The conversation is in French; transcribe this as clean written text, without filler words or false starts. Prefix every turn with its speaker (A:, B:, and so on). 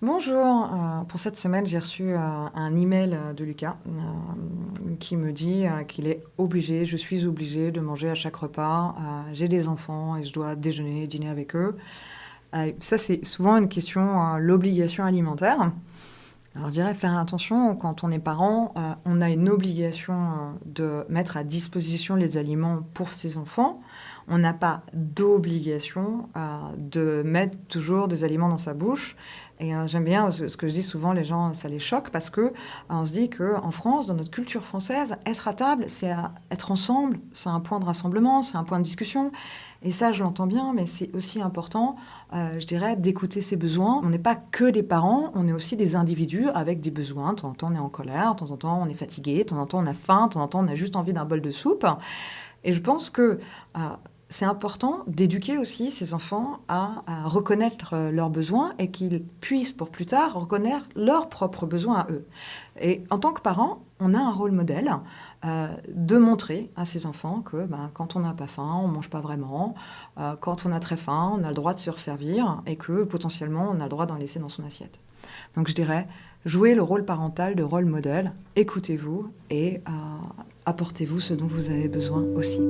A: Bonjour, pour cette semaine, j'ai reçu un email de Lucas qui me dit qu'il est obligé, je suis obligée de manger à chaque repas. J'ai des enfants et je dois déjeuner et dîner avec eux. Ça, c'est souvent une question, l'obligation alimentaire. Alors, je dirais faire attention, quand on est parent, on a une obligation de mettre à disposition les aliments pour ses enfants. On n'a pas d'obligation de mettre toujours des aliments dans sa bouche. Et j'aime bien ce que je dis souvent, les gens, ça les choque parce que on se dit qu'en France, dans notre culture française, être à table, c'est être ensemble, c'est un point de rassemblement, c'est un point de discussion. Et ça, je l'entends bien, mais c'est aussi important, je dirais, d'écouter ses besoins. On n'est pas que des parents, on est aussi des individus avec des besoins. De temps en temps, on est en colère, de temps en temps, on est fatigué, de temps en temps, on a faim, de temps en temps, on a juste envie d'un bol de soupe. Et je pense que euh, c'est important d'éduquer aussi ces enfants à reconnaître leurs besoins et qu'ils puissent pour plus tard reconnaître leurs propres besoins à eux. Et en tant que parent, on a un rôle modèle de montrer à ses enfants que quand on n'a pas faim, on ne mange pas vraiment. Quand on a très faim, on a le droit de se resservir et que potentiellement, on a le droit d'en laisser dans son assiette. Donc je dirais, jouez le rôle parental de rôle modèle, écoutez-vous et apportez-vous ce dont vous avez besoin aussi.